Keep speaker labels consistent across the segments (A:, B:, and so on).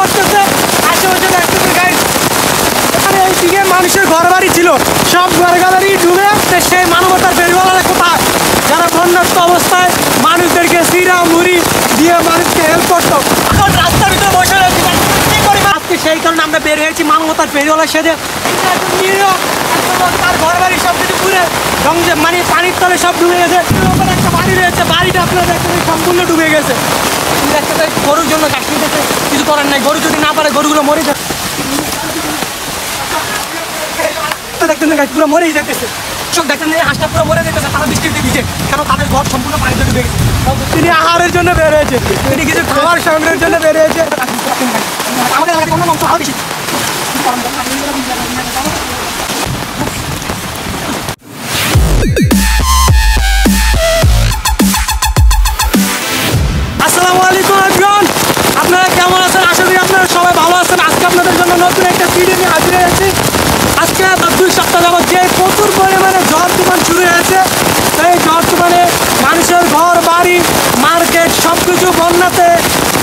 A: পড়তেছে, আশেপাশে দেখতেছে গাইস, এখানে এইদিকে মানুষের ঘর বাড়ি ছিল, সব ঘর বাড়ি ডুবে সেই মানবতার ফেরিওয়ালারা কোথায়, যারা বন্যার্থ অবস্থায় মানুষদেরকে সিরা মুড়ি দিয়ে মানুষকে হেল্প করতো, এখন রাস্তার ভিতরে বসে রয়েছে। আজকে সেই কারণে আমরা বের হয়েছি মানবতার ফেরিওয়ালা সেজে। তার ঘর বাড়ি সব কিছু পুরে মানে পানির তলে সব ডুবে গেছে। একটা বাড়ি রয়েছে, বাড়িটা আপনারা দেখতে সম্পূর্ণ ডুবে গেছে। দেখতে গরুর জন্য কাশ্মীর দেখতে কিছু করার নাই, গরু যদি না পারে গরুগুলো মরে যাবে, দেখতেন পুরো মরেই যেতেছে। সব দেখেন হাঁসটা পুরো মরে যেতেছে, তারা বৃষ্টিতে ভিজে, কেন তাদের ঘর সম্পূর্ণ পানিতে ডুবে গেছে। তিনি আহারের জন্য বের হয়েছে, তিনি কিছু খাবার সংগ্রহের জন্য বের হয়েছে। আমাদের এলাকায় অন্য অংশ আরো বেশি। আসসালামু আলাইকুম এভরিওয়ান, আপনারা কেমন আছেন? আশা করি আপনারা সবাই ভালো আছেন। আজকে আপনাদের জন্য নতুন একটা ভিডিও নিয়ে হাজির হয়েছি। আজকে 2 সপ্তাহ যাবত যে প্রচুর পরিমাণে ঝড় তুফান শুরু হয়েছে, সেই ঝড় তুফানে মানুষের ঘর বাড়ি মার্কেট সব কিছু বন্যাতে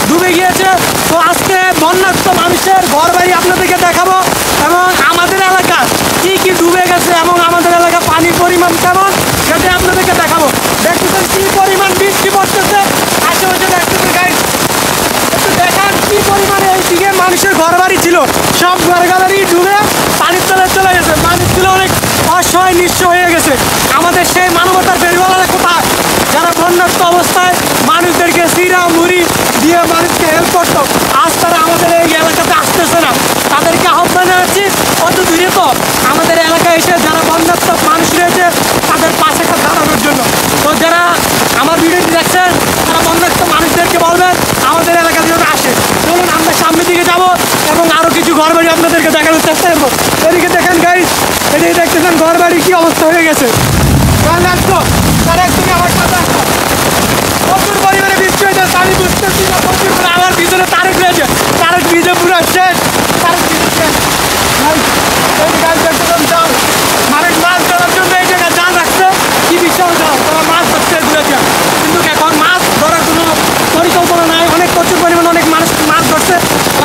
A: ডুবে গিয়েছে। তো আজকে বন্যার্থ মানুষের ঘর বাড়ি আপনাদেরকে দেখাবো এবং আমাদের এলাকা কী কী ডুবে গেছে এবং আমাদের এলাকা পানির পরিমাণ কেমন সেটা আপনাদেরকে দেখাবো। দেখতেছেন কী পরিমাণ বৃষ্টি পড়তেছে, আশেপাশে দেখতেছেন গাইস, একটু দেখান কী পরিমাণে এইদিকে মানুষের ঘর বাড়ি ছিল, সব ঘর বাড়ি ডুবে পানির তলে চলে গেছে। মানুষগুলো অনেক অসহায় নিঃস্ব হয়ে গেছে। আমাদের সেই মানবতার ফেরিওয়ালারা কোথায়, যারা বন্যার্থ অবস্থায় মানুষদেরকে সিরা মুড়ি দিয়ে মানুষকে হেল্প করতো, আজ তারা আমাদের এই এলাকাতে আসতেছে না। তাদেরকে আহ্বান জানাচ্ছি অত দূরে তো আমাদের এলাকায় এসে যারা বন্যার্থ মানুষ রয়েছে তাদের পাশে একটা দাঁড়ানোর জন্য। তো যারা আমার ভিডিওটি দেখছেন তারা বন্যার্থ মানুষদেরকে বলবেন আমাদের এলাকা যেন আসে। চলুন আমরা সামনের দিকে যাব এবং আরও কিছু ঘর বাড়ি আপনাদেরকে দেখানোর চেষ্টা করবো। এদিকে দেখেন গাইস, এদিকে দেখতেছেন ঘর বাড়ি কী অবস্থা হয়ে গেছে। তারা একদিকে আমার সাথে আসতো, প্রচুর পরিমাণে বৃষ্টি হয়েছে, আমি বুঝতেছি না প্রচুর করে। আমার পিছনে তারেক রয়েছে, তারেক ভিজে পুরো শেষ, তারেক ভিজে শেষ। জাল মানুষ মাছ ধরার জন্য এই জায়গায় জাল রাখছে, কি বিশাল জাল, তারা মাছ ধরছে ঘুরেছে, কিন্তু এখন মাছ ধরার কোনো পরিকল্পনা নাই। অনেক প্রচুর পরিমাণে অনেক মানুষ মাছ ধরছে,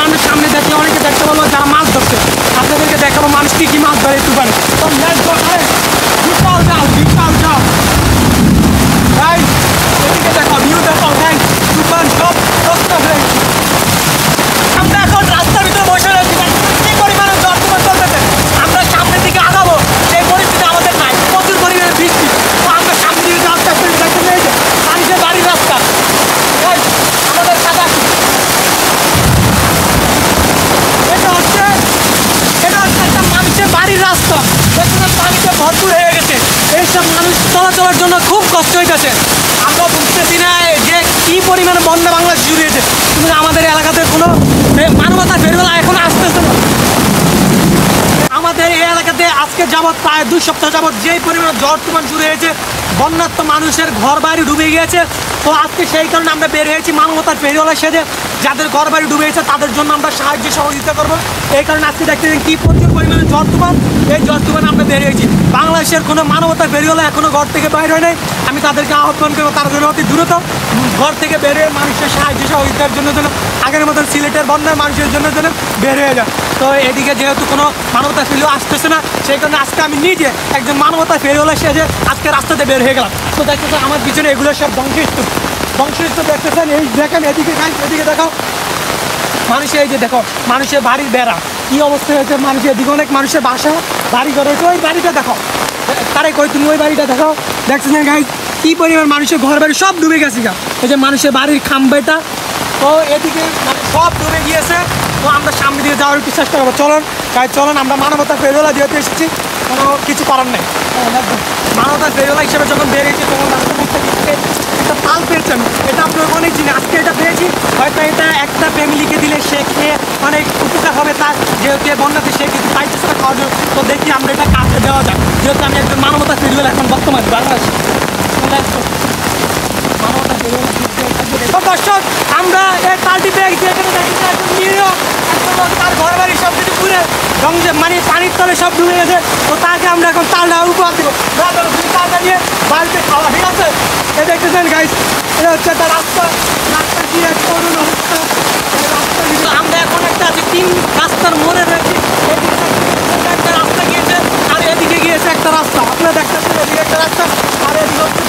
A: আমরা সামনে দেখলে অনেকে দেখতে পাবো যারা মাছ ধরছে। আপনাদেরকে দেখাবো মানুষ কী কী মাছ ধরে একটু পারে। তো বিশাল জাল, বিশাল জাল গাইস, এদিকে দেখো ভিউ দেখো গাইস, তুফান সব নষ্ট হয়ে গেছে। আমরা এখন রাস্তার ভিতরে বসে রয়েছি, কি পরিমাণে ঝড় তুফান চলতেছে। আমরা সামনের দিকে আগাবো, সেই পরিস্থিতি আমাদের নাই, প্রচুর পরিমাণে বৃষ্টি। তো আমরা সামনের দিকে যাওয়ার চেষ্টা করি, দেখতে পেয়েছে মানুষের বাড়ির রাস্তা গাইস, আমাদের সাথে এটা হচ্ছে একটা মানুষের বাড়ির রাস্তা। দেখুন পানিতে ভরপুর হয়ে গেছে, এইসব মানুষ চলাচলের জন্য খুব কষ্ট হইতেছে। আমরা বুঝতেছি না যে কী পরিমাণে বন্যা বাংলাদেশ শুরু হয়েছে, কিন্তু আমাদের এলাকাতে কোনো মানবতা ফেরিওয়ালা এখন আসতেছে না। আমাদের এই এলাকাতে আজকে যাবৎ প্রায় 2 সপ্তাহ যাবৎ যেই পরিমাণে ঝড় তুফান শুরু হয়েছে, বন্যার্থ মানুষের ঘর বাড়ি ডুবে গিয়েছে। তো আজকে সেই কারণে আমরা বের হয়েছি মানবতার ফেরিওয়ালা সেজে, যাদের ঘর বাড়ি ডুবে গেছে তাদের জন্য আমরা সাহায্য সহযোগিতা করবো। এই কারণে আজকে দেখতে কী প্রচুর পরিমাণে ঝড় তুফান, এই ঝড় তুফানে আমরা বের হয়েছি। বাংলাদেশের কোনো মানবতার ফেরিওয়ালা এখনও ঘর থেকে বাইর হয় নাই। আমি তাদেরকে আহ্বান করবো তারা যেন অতি দ্রুত ঘর থেকে বের হয়ে মানুষের সাহায্য সহযোগিতার জন্য যেন আগের মতন সিলেটের বন্যায় মানুষের জন্য যেন বের হয়ে যায়। তো এদিকে যেহেতু কোনো মানবতা ফেরিওয়ালা আসতেছে না, সেই কারণে আজকে আমি নিজে একজন মানবতা ফেরিওয়ালা সেজে আজকে রাস্তাতে বের হয়ে গেলাম। তো দেখতেছেন আমার পিছনে এগুলো সব ধ্বংসস্তূপ, ধ্বংসস্তূপ দেখতেছেন। এই দেখেন এদিকে গাইস, এদিকে দেখো মানুষের, এই যে দেখো মানুষের বাড়ির বেড়া কী অবস্থা হয়েছে। মানুষের এদিকে অনেক মানুষের বাসা বাড়ি ঘর হয়েছে, ওই বাড়িটা দেখো, তারে কই তুমি ওই বাড়িটা দেখো, দেখছেন গাইস কী পরিমাণ মানুষের ঘর বাড়ি সব ডুবে গেছে। এই যে মানুষের বাড়ির খাম্বাটা, তো এদিকে মানে সব ডুবে গিয়েছে। তো আমরা সামনে দিকে যাওয়ার একটু চেষ্টা করবো। চলুন গাইস, চলুন আমরা মানবতা ফেরিওয়ালা যেহেতু এসেছি, কোনো কিছু করার নেই। মানবতা ফেরিওয়ালা হিসেবে যখন বেরিয়েছি তখন একটা তাল পেয়েছেন, এটা আপনার অনেক জিনিস আজকে এটা পেয়েছি, হয়তো এটা একটা ফ্যামিলিকে দিলে সে খেয়ে অনেক উপকার হবে তার, যেহেতু বন্যাতে সে কিছু পাইতেছে না খাওয়ার জন্য। তো দেখি আমরা এটা কাজে দেওয়া যায়, যেহেতু আমি একজন মানবতা ফেরিওয়ালা এখন বর্তমানে বাংলাদেশ মানবতা ফেরিওয়ালা। দর্শক আমরা এই তালটি পেয়ে গেছি, এখানে দেখি তার ঘর বাড়ি সব কিছু পুরে মানে পানির তলে সব ডুবে গেছে। তো তাকে আমরা এখন তালটা উপহার দেবো, তালটা নিয়ে বাড়িতে খাওয়া, ঠিক আছে? এ দেখতেছেন গাইস, এটা হচ্ছে একটা রাস্তা, রাস্তা দিয়ে করুন অবস্থা। আমরা এখন মেইন রাস্তার মোড়ে রয়েছে। একটা রাস্তা গিয়েছে আর এদিকে গিয়েছে একটা রাস্তা, আপনারা দেখতেছেন এদিকে একটা রাস্তা আর এদিকে হচ্ছে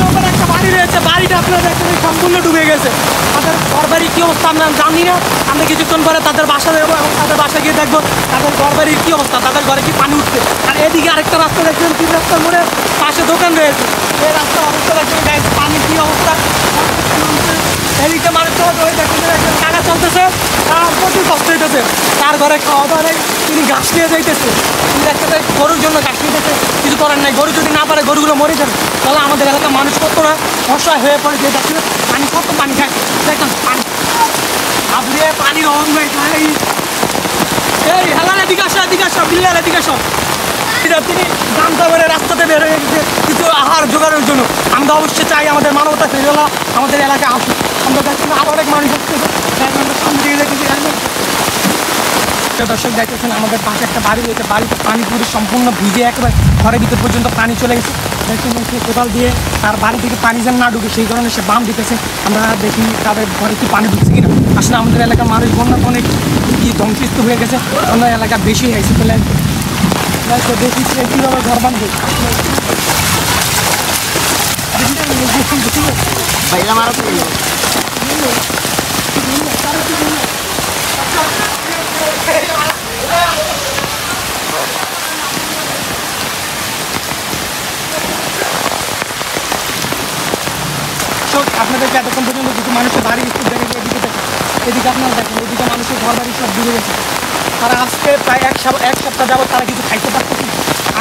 A: ওপরে একটা বাড়ি রয়েছে। বাড়িটা আপনারা দেখছেন সম্পূর্ণ ডুবে গেছে। তাদের ঘর বাড়ির কী অবস্থা আমরা জানি না। আমরা কিছুক্ষণ পরে তাদের বাসা যাবো এবং তাদের বাসা গিয়ে দেখবো তাদের ঘর বাড়ির কী অবস্থা, তাদের ঘরে কি পানি উঠছে। আর এদিকে আরেকটা রাস্তা দেখছেন, তিন রাস্তার মোড়ে পাশে দোকান রয়েছে। এই রাস্তার অবস্থা দেখছেন গাইস, পানির কী অবস্থা। এদিকে মানুষ দেখছেন টাকা চলতেছে আর প্রচুর কষ্ট হইতেছে। তার ঘরে খাওয়া দাওয়া নেই, তিনি ঘাস নিয়ে যাইতেছে। তিনি দেখতেছে গরুর জন্য ঘাস নিতেছে, কিছু করার নাই। গরু যদি না পারে গরুগুলো মরে যাবে। তাহলে আমাদের এলাকার মানুষ কত না অসহায় হয়ে পড়ে, যে দেখছেন পানি কত পানি খায়। দেখেন পানি আপনি পানির অভাব নেই ভাই। এই হেলার এদিকে আসো, এদিকে আসো, বিল্লার এদিকে আসো। তিনি জানতে পারে রাস্তাতে বের হয়ে গেছে কিছু আহার জোগাড়ের জন্য। আমরা অবশ্যই চাই আমাদের মানবতা ফেরিওয়ালা আমাদের এলাকায় আসুক। আমরা দেখছি আরও অনেক মানুষ আসছে, সামনে দিয়ে দেখেছি। দর্শক দেখতেছেন আমাদের পাশে একটা বাড়ি রয়েছে, বাড়িতে পানি পুরো সম্পূর্ণ ভিজে একেবারে ঘরের ভিতর পর্যন্ত পানি চলে গেছে। দেখছেন সে কোদাল দিয়ে তার বাড়ি থেকে পানি যেন না ঢুকে সেই কারণে সে বাম দিতেছে। আমরা দেখি তাদের ঘরে কি পানি ঢুকছে কিনা। আসলে আমাদের এলাকার মানুষ বন্যাতে অনেক ধ্বংসিত হয়ে গেছে, অন্য এলাকা বেশি হয়েছে। ফেলে দেখি কীভাবে ঘর বাঁধবে। আপনাদেরকে এতক্ষণ পর্যন্ত কিছু মানুষের বাড়ি একটু দেখে এদিকে দেখেন, এদিকে আপনারা দেখেন, এদিকে মানুষের ঘর বাড়ি সব ডুবে গেছে। তারা আজকে প্রায় এক সপ্তাহ যাবত তারা কিছু খাইতে পারতেছি।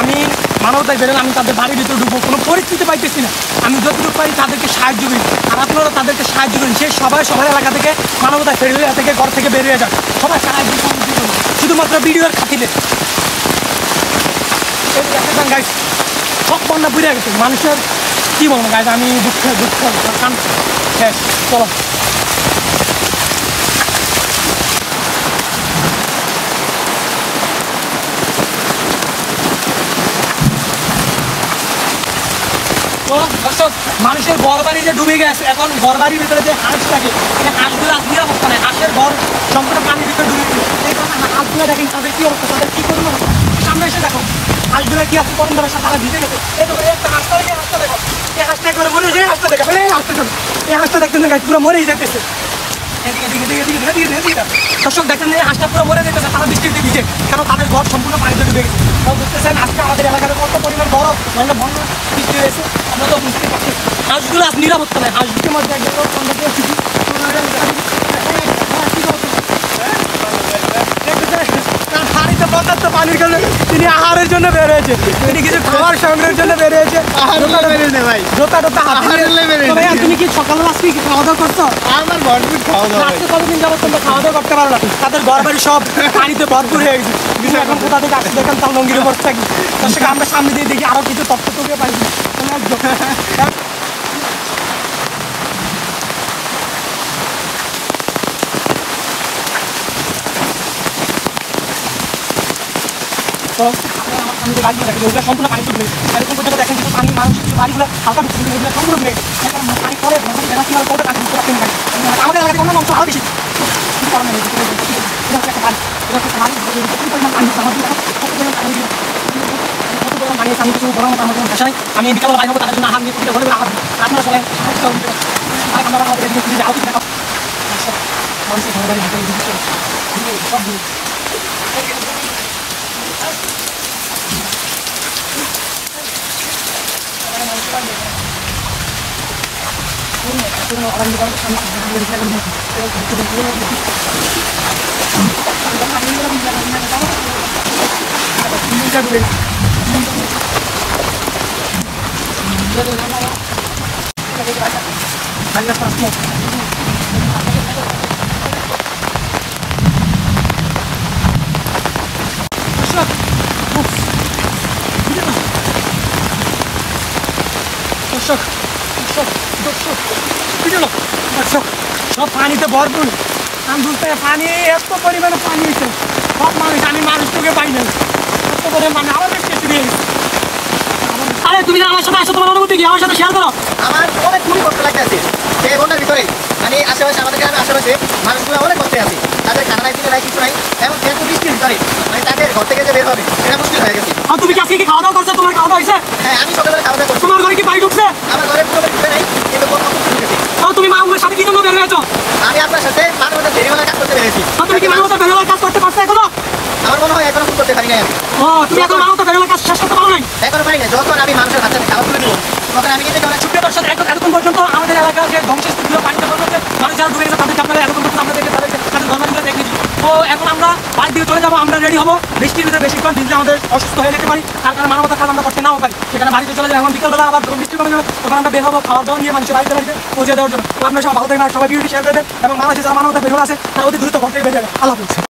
A: আমি মানবতায় বেরোলে আমি তাদের বাড়ির ভিতরে ঢুকবো, কোনো পরিস্থিতি পাইতেছি না। আমি যতটুকু পারি তাদেরকে সাহায্য করি, আর আপনারা তাদেরকে সাহায্য করেন। সেই সবাই সবার এলাকা থেকে মানবতায় ফেরিওয়ালা থেকে ঘর থেকে বেরিয়ে যান, সবাই সাহায্য করুন, শুধুমাত্র ভিডিওর খাতিরে। দেখেন গাইস, সব বন্যা পুড়ে গেছে। মানুষের কী বলবো গাইস, আমি দুঃখ কান শেষ। চলো মানুষের ঘর বাড়ি যে ডুবে গেছে, এখন ঘর বাড়ির ভিতরে যে হাঁস থাকে, এই হাঁসগুলো আজ নিরাপত্তা নেই। হাঁসের ঘর সম্পূর্ণ পানির ভিতরে ডুবে গেছে। এই কারণে হাঁসগুলো দেখেন তাদের কী অবস্থা, তাদের কী করবো। সামনে এসে দেখো হাঁসগুলো কি আছে, করুন ধরে তারা ভিজে গেছে। এই তো একটা হাঁসটা দেখে, হাঁসটা দেখো, এই হাঁসটা একবারে মরে যায়। হাঁসটা দেখা এই হাঁসটা দেখো, এই হাঁসটা দেখতেন গাছ পুরো মরেই যেতেছে। দর্শক দেখেন এই হাঁসটা পুরো মরে যেতেছে, তারা বৃষ্টিতে ভিজে, কেন তাদের ঘর সম্পূর্ণ পানিতে ডুবে গেছে। তাও বুঝতেছেন আজকে আমাদের এলাকাতে কত পরিমাণ বরফ মানে বন্যা সৃষ্টি হয়েছে, আমরা তো বুঝতে পারছি। হাঁসগুলো আজ নিরাপত্তা নেই। হাঁসগুলোর মধ্যে বাড়িতে পর্যাপ্ত পানির কারণে তিনি আহারের জন্য বের হয়েছে, তিনি কিছু খাবার সংগ্রহের জন্য বের হয়েছে। জোতা টোতা তুমি কি সকালে আজকে কি খাওয়া দাওয়া করছো?
B: আমার ভরপুর খাওয়া দাওয়া।
A: আজকে কতদিন যাবো তোমরা খাওয়া দাওয়া করতে পারো না, তাদের ঘর বাড়ি সব পানিতে ভরপুর হয়ে গেছে। কিন্তু এখন কোথা থেকে আসছে দেখেন, তার লঙ্গির উপর থাকি। তার সাথে আমরা সামনে দিয়ে দেখি আরো কিছু তথ্য তোকে পাইছি। সম্পূর্ণ পানি তুলবে এরকম পর্যন্ত দেখেন কিছু পানি মানুষ কিছু বাড়িগুলো হালকা সম্পূর্ণ পানি পরে আমাদের এলাকায় অন্য অংশ আরো বেশি। আমি বিকাল বাইরে তাদের জন্য আহার নিয়ে আপনারা সবাই মানুষের ঘর বাড়ি সব সব পানিতে ভরপুর। আমি বুঝতে পানি এত পরিমাণে পানি হয়েছে, সব মানুষ আমি মানুষটাকে পাই না, এত পরিমাণে পানি আমার বেশ কেটে দিয়ে গেছে। আরে তুমি আমার সাথে আসো, তোমার অনুভূতি কি আমার সাথে শেয়ার করো।
B: আমার অনেক খুবই কষ্ট লাগতে আছে এই বন্যার ভিতরে। মানে আশেপাশে আমাদের গ্রামের আশেপাশে মানুষগুলো অনেক কষ্টে আছে, তাদের খানা নাই নাই কিছু নাই এখন যেহেতু বৃষ্টির ভিতরে মানে তাকে ঘর থেকে যে বের হবে এটা মুশকিল হয়ে গেছে।
A: আর তুমি কি আজকে কি খাওয়া দাওয়া করছো? তোমার খাওয়া দাওয়া হয়েছে?
B: হ্যাঁ আমি সকালবেলা খাওয়া দাওয়া করছি।
A: তোমার ঘরে কি পানি ঢুকছে?
B: আমার ঘরে পুরো ঢুকে নাই কিন্তু কোন অসুখ ঢুকেছে।
A: আর তুমি মাহমুদের সাথে কি জন্য বের হয়েছো?
B: আমি আপনার সাথে মাঝে মাঝে দেরিবেলা কাজ করতে পেরেছি।
A: আর তুমি কি মাহমুদের বেরোবার কাজ করতে পারছো এখনো?
B: আমার মনে হয় এখনো করতে পারি নাই আমি।
A: ও তুমি এখন মাহমুদের বেরোবার কাজ শেষ করতে পারো নাই?
B: এখনো পারি না। যখন আমি মানুষের হাতে খাবার তুলে দিব তখন আমি কিন্তু অনেক
A: সুপ্রিয় দর্শক, এতক্ষণ পর্যন্ত আমাদের এলাকার যে ধ্বংসস্তূপগুলো পানিতে পড়ছে, মানুষ যারা ডুবে গেছে তাদেরকে আপনারা এতক্ষণ পর্যন্ত আমাদেরকে তাদের ধর্মগুলো দেখিয়েছি। তো এখন আমরা বাড়ির দিকে চলে যাবো, আমরা রেডি হবো। বৃষ্টির ভিতরে বেশিক্ষণ ভিজলে আমাদের অসুস্থ হয়ে যেতে পারি, তার কারণে মানবতার কাজ আমরা করতে নাও পারি। সেখানে বাড়িতে চলে যাবো। এখন বিকেলবেলা আবার যখন বৃষ্টি কমে যাবে তখন আমরা বের হবো খাওয়া দাওয়া নিয়ে মানুষের বাড়িতে পৌঁছে দেওয়ার জন্য। তো আপনারা সবাই ভালো থাকবেন, আর সবাই ভিডিওটি শেয়ার করে দেন এবং বাংলাদেশে যারা মানবতা বের আছে তারা অতি দ্রুত ঘর থেকে বেরিয়ে যাবে। আল্লাহ হাফেজ।